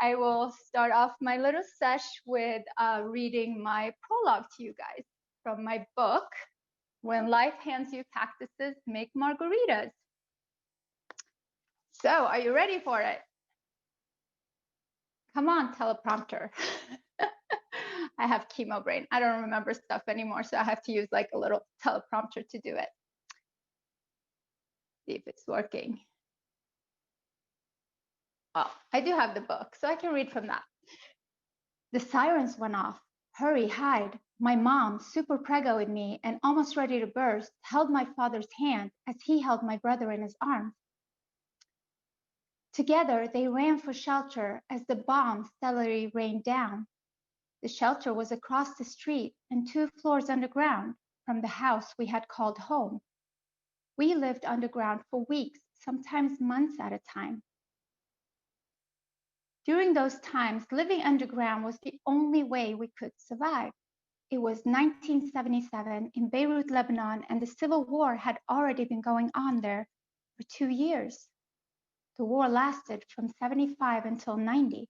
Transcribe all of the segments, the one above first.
I will start off my little sesh with reading my prologue to you guys from my book, When Life Hands You Cactuses, Make Margaritas. So, are you ready for it? Come on, teleprompter. I have chemo brain. I don't remember stuff anymore, so I have to use like a little teleprompter to do it. See if it's working. Oh, I do have the book, so I can read from that. The sirens went off. Hurry, hide. My mom, super preggo with me and almost ready to burst, held my father's hand as he held my brother in his arms. Together, they ran for shelter as the bombs steadily rained down. The shelter was across the street and 2 floors underground from the house we had called home. We lived underground for weeks, sometimes months at a time. During those times, living underground was the only way we could survive. It was 1977 in Beirut, Lebanon, and the civil war had already been going on there for 2 years. The war lasted from 75 until 90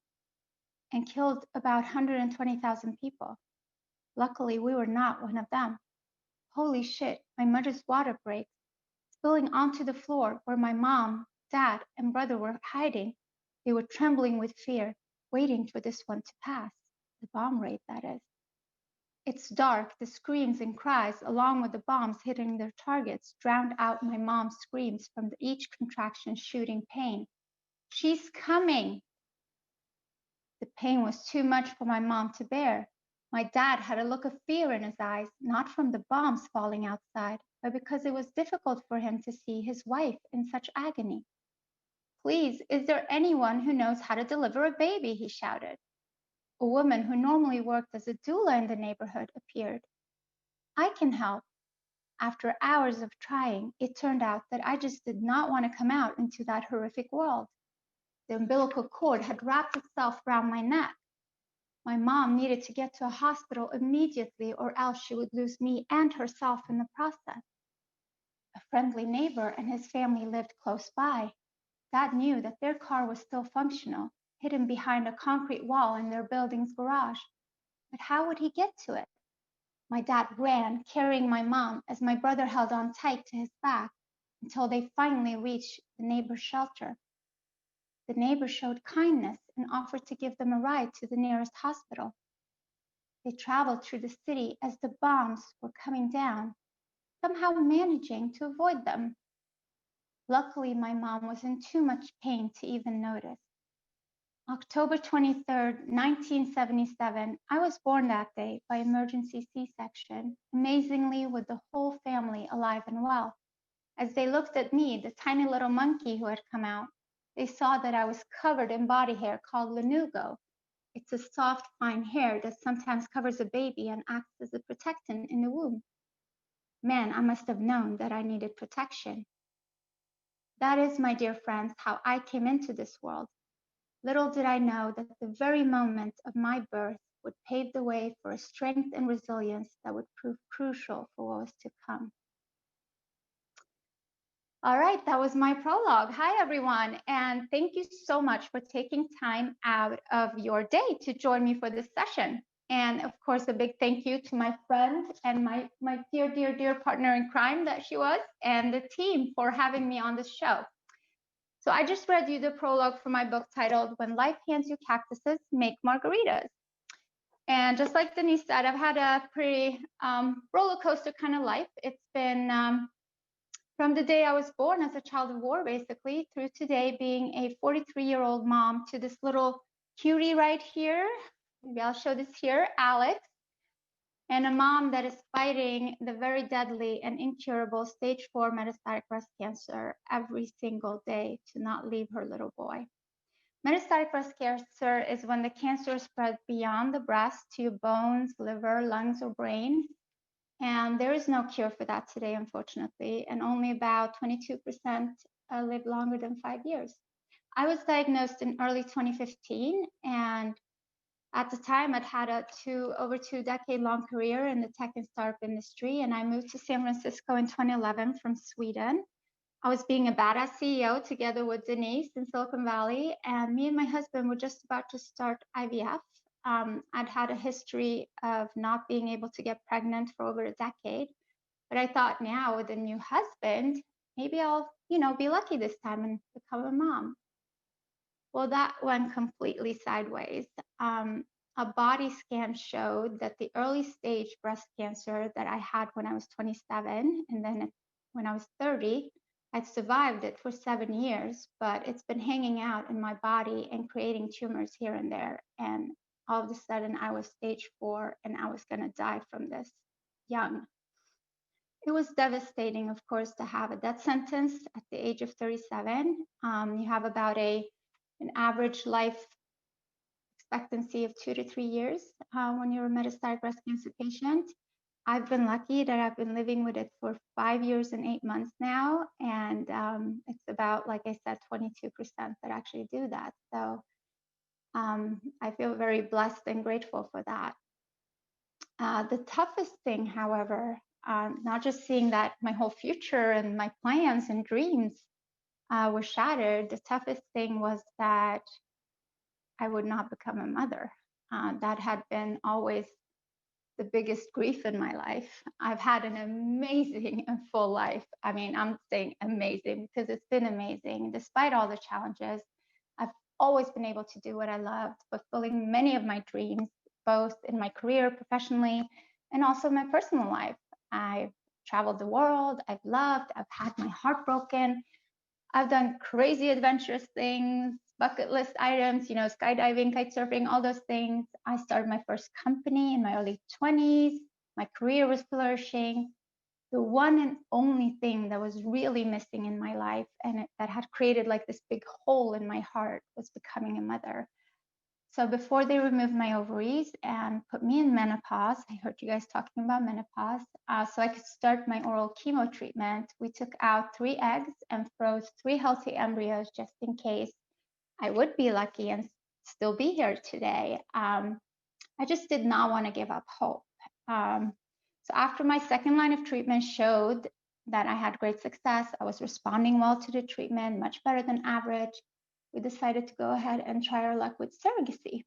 and killed about 120,000 people. Luckily, we were not one of them. Holy shit, my mother's water breaks, spilling onto the floor where my mom, dad, and brother were hiding. They were trembling with fear, waiting for this one to pass, the bomb raid, that is. It's dark, the screams and cries, along with the bombs hitting their targets, drowned out my mom's screams from each contraction shooting pain. She's coming! The pain was too much for my mom to bear. My dad had a look of fear in his eyes, not from the bombs falling outside, but because it was difficult for him to see his wife in such agony. Please, is there anyone who knows how to deliver a baby? He shouted. A woman who normally worked as a doula in the neighborhood appeared. I can help. After hours of trying, it turned out that I just did not want to come out into that horrific world. The umbilical cord had wrapped itself around my neck. My mom needed to get to a hospital immediately or else she would lose me and herself in the process. A friendly neighbor and his family lived close by. Dad knew that their car was still functional, hidden behind a concrete wall in their building's garage. But how would he get to it? My dad ran, carrying my mom as my brother held on tight to his back until they finally reached the neighbor's shelter. The neighbor showed kindness and offered to give them a ride to the nearest hospital. They traveled through the city as the bombs were coming down, somehow managing to avoid them. Luckily, my mom was in too much pain to even notice. October 23rd, 1977, I was born that day by emergency C-section, amazingly with the whole family alive and well. As they looked at me, the tiny little monkey who had come out, they saw that I was covered in body hair called lanugo. It's a soft, fine hair that sometimes covers a baby and acts as a protectant in the womb. Man, I must have known that I needed protection. That is, my dear friends, how I came into this world. Little did I know that the very moment of my birth would pave the way for a strength and resilience that would prove crucial for what was to come. All right, that was my prologue. Hi, everyone, and thank you so much for taking time out of your day to join me for this session. And of course, a big thank you to my friend and my dear, dear, dear partner in crime that she was, and the team for having me on this show. So I just read you the prologue for my book titled When Life Hands You Cactuses, Make Margaritas. And just like Denise said, I've had a pretty roller coaster kind of life. It's been from the day I was born as a child of war, basically, through today being a 43-year-old mom to this little cutie right here. Maybe I'll show this here, Alex. And a mom that is fighting the very deadly and incurable stage 4 metastatic breast cancer every single day to not leave her little boy. Metastatic breast cancer is when the cancer spreads beyond the breast to your bones, liver, lungs, or brain. And there is no cure for that today, unfortunately, and only about 22% live longer than 5 years. I was diagnosed in early 2015, and at the time, I'd had a over 2 decade long career in the tech and startup industry, and I moved to San Francisco in 2011 from Sweden. I was being a badass CEO together with Denise in Silicon Valley, and me and my husband were just about to start IVF. I'd had a history of not being able to get pregnant for over a decade, but I thought now with a new husband, maybe I'll, be lucky this time and become a mom. Well, that went completely sideways. A body scan showed that the early stage breast cancer that I had when I was 27, and then when I was 30, I'd survived it for 7 years, but it's been hanging out in my body and creating tumors here and there. And all of a sudden, I was stage 4, and I was going to die from this young. It was devastating, of course, to have a death sentence at the age of 37. You have about an average life expectancy of 2 to 3 years when you're a metastatic breast cancer patient. I've been lucky that I've been living with it for 5 years and 8 months now, and it's about, like I said, 22% that actually do that. So I feel very blessed and grateful for that. The toughest thing, however, not just seeing that my whole future and my plans and dreams were shattered, the toughest thing was that I would not become a mother. That had been always the biggest grief in my life. I've had an amazing and full life. I mean, I'm saying amazing because it's been amazing. Despite all the challenges, I've always been able to do what I loved, fulfilling many of my dreams, both in my career professionally and also my personal life. I've traveled the world, I've loved, I've had my heart broken. I've done crazy adventurous things, bucket list items, skydiving, kite surfing, all those things. I started my first company in my early 20s. My career was flourishing. The one and only thing that was really missing in my life and that had created like this big hole in my heart was becoming a mother. So before they removed my ovaries and put me in menopause, I heard you guys talking about menopause, so I could start my oral chemo treatment. We took out 3 eggs and froze 3 healthy embryos just in case I would be lucky and still be here today. I just did not want to give up hope. So after my second line of treatment showed that I had great success, I was responding well to the treatment, much better than average, we decided to go ahead and try our luck with surrogacy.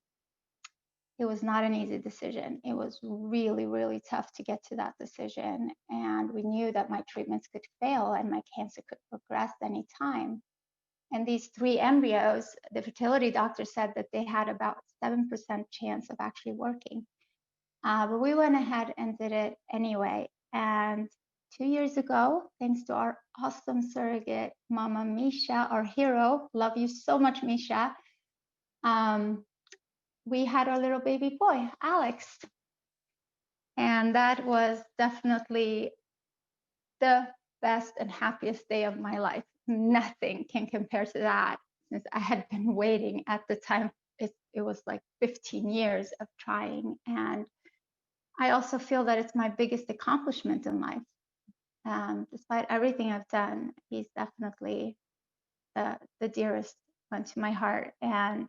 It was not an easy decision. It was really, really tough to get to that decision. And we knew that my treatments could fail and my cancer could progress anytime. And these 3 embryos, the fertility doctor said that they had about 7% chance of actually working. But we went ahead and did it anyway. And 2 years ago, thanks to our awesome surrogate, Mama Misha, our hero, love you so much, Misha, we had our little baby boy, Alex. And that was definitely the best and happiest day of my life. Nothing can compare to that, since I had been waiting at the time. It was like 15 years of trying. And I also feel that it's my biggest accomplishment in life. Despite everything I've done, he's definitely the dearest one to my heart. And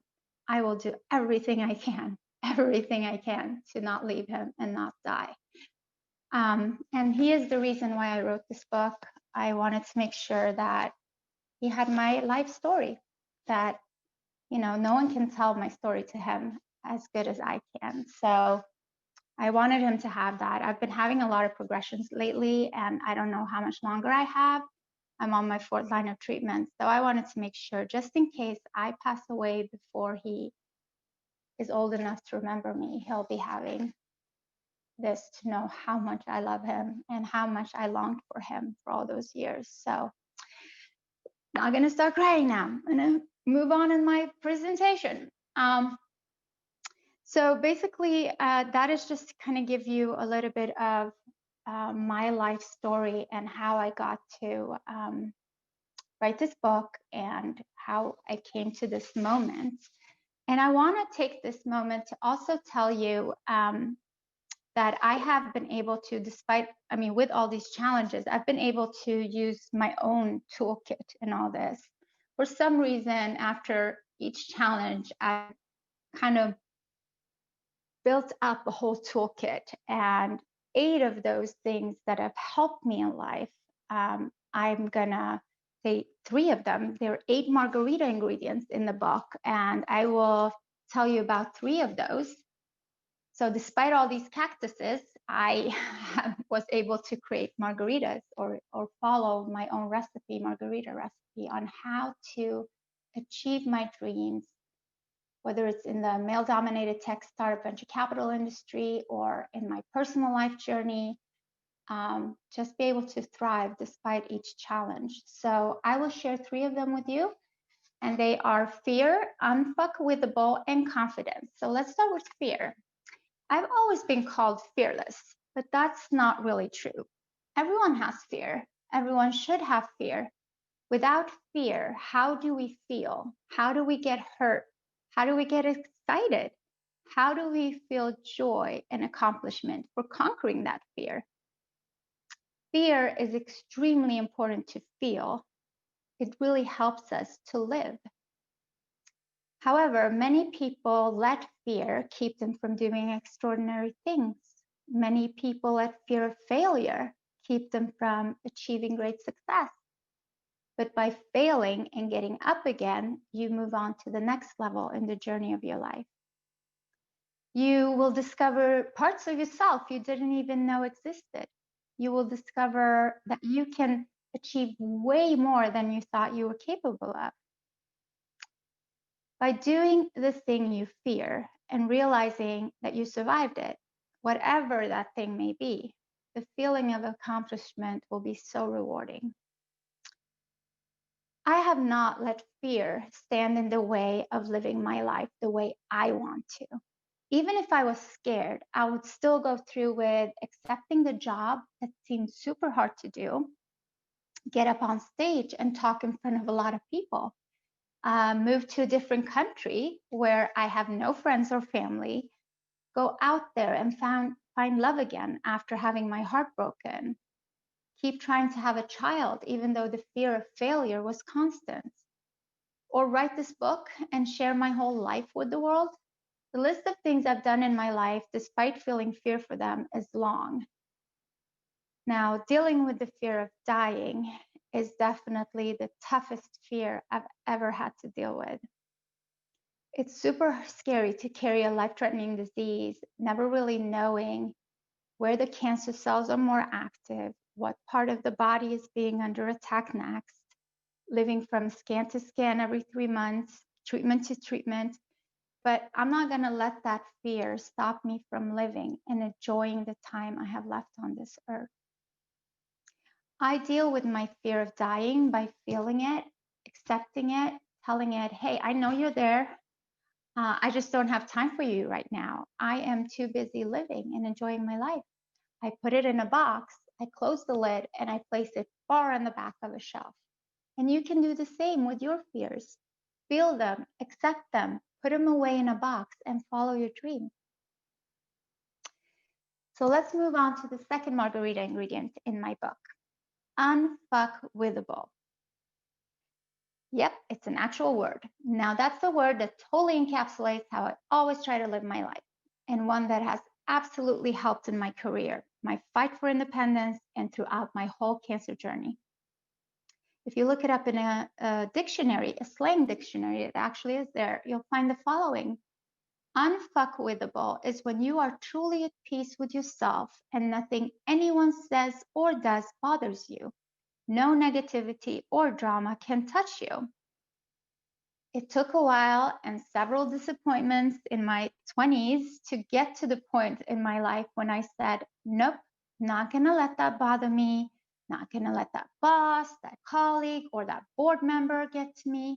I will do everything I can to not leave him and not die. And he is the reason why I wrote this book. I wanted to make sure that he had my life story, that, no one can tell my story to him as good as I can. So I wanted him to have that. I've been having a lot of progressions lately, and I don't know how much longer I have. I'm on my 4th line of treatment. So I wanted to make sure, just in case I pass away before he is old enough to remember me, he'll be having this to know how much I love him and how much I longed for him for all those years. So not going to start crying now. I'm going to move on in my presentation. So basically, that is just to kind of give you a little bit of my life story and how I got to write this book and how I came to this moment. And I want to take this moment to also tell you that I have been able to, with all these challenges, I've been able to use my own toolkit in all this. For some reason, after each challenge, I kind of built up a whole toolkit, and 8 of those things that have helped me in life, I'm gonna say 3 of them. There are 8 margarita ingredients in the book, and I will tell you about 3 of those. So despite all these cactuses, I was able to create margaritas or follow my own recipe, margarita recipe, on how to achieve my dreams, whether it's in the male-dominated tech startup venture capital industry or in my personal life journey, just be able to thrive despite each challenge. So I will share 3 of them with you, and they are fear, unfuckwithable, and confidence. So let's start with fear. I've always been called fearless, but that's not really true. Everyone has fear. Everyone should have fear. Without fear, how do we feel? How do we get hurt? How do we get excited? How do we feel joy and accomplishment for conquering that fear? Fear is extremely important to feel. It really helps us to live. However, many people let fear keep them from doing extraordinary things. Many people let fear of failure keep them from achieving great success. But by failing and getting up again, you move on to the next level in the journey of your life. You will discover parts of yourself you didn't even know existed. You will discover that you can achieve way more than you thought you were capable of. By doing the thing you fear and realizing that you survived it, whatever that thing may be, the feeling of accomplishment will be so rewarding. I have not let fear stand in the way of living my life the way I want to. Even if I was scared, I would still go through with accepting the job that seemed super hard to do, get up on stage and talk in front of a lot of people. Move to a different country where I have no friends or family, go out there and find love again after having my heart broken, keep trying to have a child even though the fear of failure was constant, or write this book and share my whole life with the world. The list of things I've done in my life, despite feeling fear for them, is long. Now, dealing with the fear of dying is definitely the toughest fear I've ever had to deal with. It's super scary to carry a life-threatening disease, never really knowing where the cancer cells are more active, what part of the body is being under attack next, living from scan to scan every 3 months, treatment to treatment. But I'm not going to let that fear stop me from living and enjoying the time I have left on this earth. I deal with my fear of dying by feeling it, accepting it, telling it, hey, I know you're there. I just don't have time for you right now. I am too busy living and enjoying my life. I put it in a box, I close the lid, and I place it far on the back of a shelf. And you can do the same with your fears. Feel them, accept them, put them away in a box, and follow your dream. So let's move on to the second margarita ingredient in my book, unfuckwithable. Yep, it's an actual word. Now that's the word that totally encapsulates how I always try to live my life, and one that has absolutely helped in my career, my fight for independence, and throughout my whole cancer journey. If you look it up in a dictionary, a slang dictionary, it actually is there, you'll find the following. Unfuckwithable is when you are truly at peace with yourself and nothing anyone says or does bothers you. No negativity or drama can touch you. It took a while and several disappointments in my 20s to get to the point in my life when I said, nope, not gonna let that bother me, not gonna let that boss, that colleague, or that board member get to me.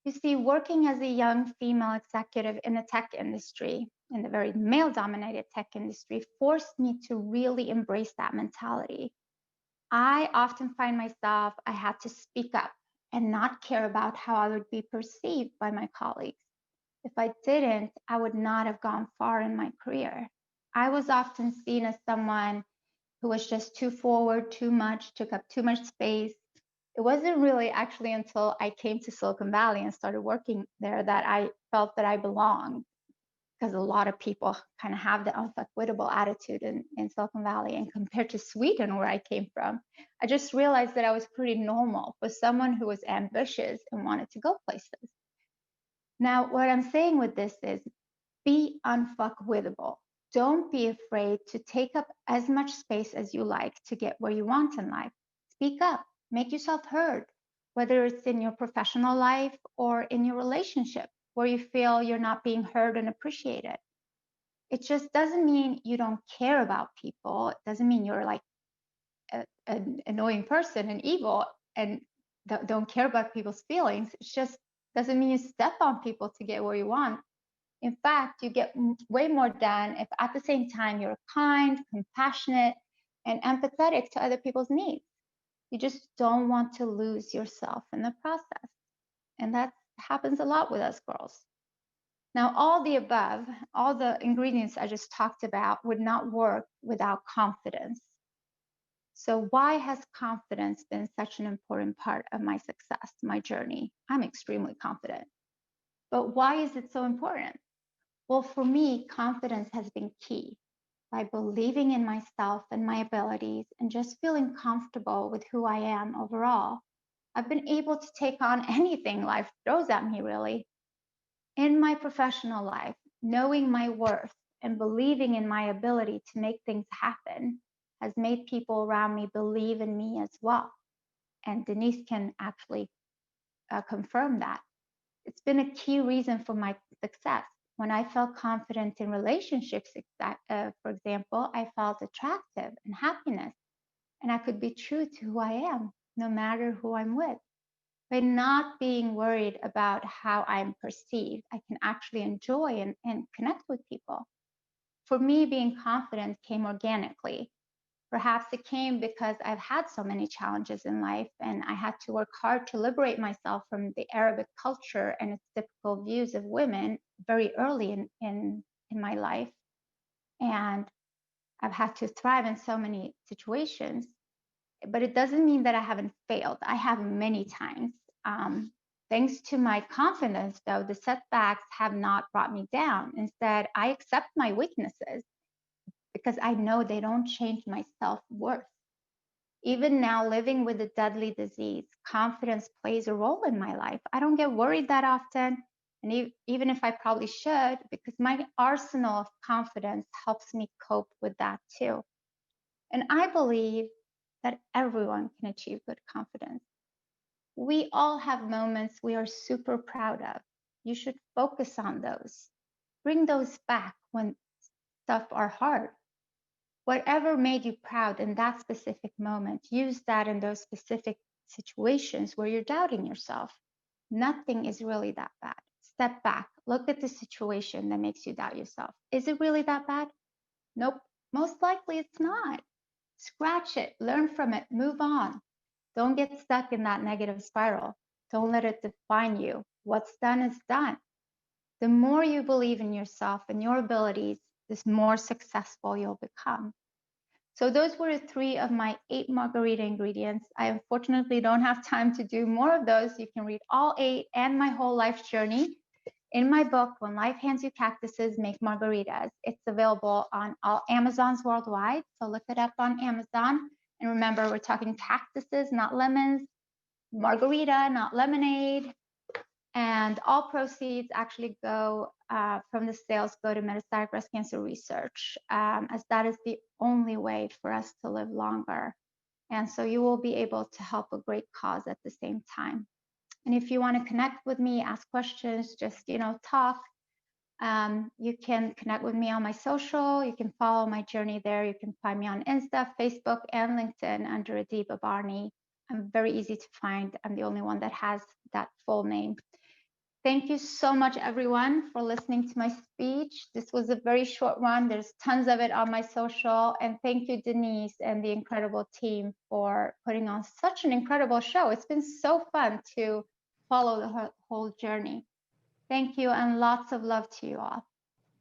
You see, working as a young female executive in the tech industry, in the very male-dominated tech industry, forced me to really embrace that mentality. I often find myself, I had to speak up and not care about how I would be perceived by my colleagues. If I didn't, I would not have gone far in my career. I was often seen as someone who was just too forward, too much, took up too much space. It wasn't really actually until I came to Silicon Valley and started working there that I felt that I belonged. because a lot of people kind of have the unfuckwittable attitude in Silicon Valley. And compared to Sweden, where I came from, I just realized that I was pretty normal for someone who was ambitious and wanted to go places. Now, what I'm saying with this is be unfuckwittable. Don't be afraid to take up as much space as you like to get where you want in life. Speak up, make yourself heard, whether it's in your professional life or in your relationship where you feel you're not being heard and appreciated. It just doesn't mean you don't care about people. It doesn't mean you're like an annoying person and evil and don't care about people's feelings. It just doesn't mean you step on people to get where you want. In fact, you get way more done if at the same time you're kind, compassionate, and empathetic to other people's needs. You just don't want to lose yourself in the process. And that happens a lot with us girls. Now, all the above, all the ingredients I just talked about would not work without confidence. So why has confidence been such an important part of my success, my journey? I'm extremely confident. But why is it so important? Well, for me, confidence has been key. By believing in myself and my abilities and just feeling comfortable with who I am overall, I've been able to take on anything life throws at me, really. In my professional life, knowing my worth and believing in my ability to make things happen has made people around me believe in me as well. And Denise can actually confirm that. It's been a key reason for my success. When I felt confident in relationships, for example, I felt attractive and happiness, and I could be true to who I am, no matter who I'm with. By not being worried about how I'm perceived, I can actually enjoy and connect with people. For me, being confident came organically. Perhaps it came because I've had so many challenges in life and I had to work hard to liberate myself from the Arabic culture and its typical views of women very early in my life. And I've had to thrive in so many situations, but it doesn't mean that I haven't failed. I have many times. Thanks to my confidence, though, the setbacks have not brought me down. Instead, I accept my weaknesses because I know they don't change my self-worth. Even now, living with a deadly disease, confidence plays a role in my life. I don't get worried that often, and even if I probably should, because my arsenal of confidence helps me cope with that too. And I believe that everyone can achieve good confidence. We all have moments we are super proud of. You should focus on those. Bring those back when stuff are hard. Whatever made you proud in that specific moment, use that in those specific situations where you're doubting yourself. Nothing is really that bad. Step back, look at the situation that makes you doubt yourself. Is it really that bad? Nope, most likely it's not. Scratch it, learn from it, move on. Don't get stuck in that negative spiral. Don't let it define you. What's done is done. The more you believe in yourself and your abilities, the more successful you'll become. So those were 3 of my 8 margarita ingredients. I unfortunately don't have time to do more of those. You can read all 8 and my whole life journey in my book, When Life Hands You Cactuses, Make Margaritas. It's available on all Amazons worldwide. So look it up on Amazon. And remember, we're talking cactuses, not lemons, margarita, not lemonade. And all proceeds actually go from the sales go to metastatic breast cancer research, as that is the only way for us to live longer. And so you will be able to help a great cause at the same time. And if you want to connect with me, ask questions, just talk, you can connect with me on my social. You can follow my journey there. You can find me on Insta, Facebook, and LinkedIn under Adiba Barney. I'm very easy to find. I'm the only one that has that full name. Thank you so much, everyone, for listening to my speech. This was a very short one. There's tons of it on my social. And thank you, Denise, and the incredible team for putting on such an incredible show. It's been so fun to follow the whole journey. Thank you, and lots of love to you all.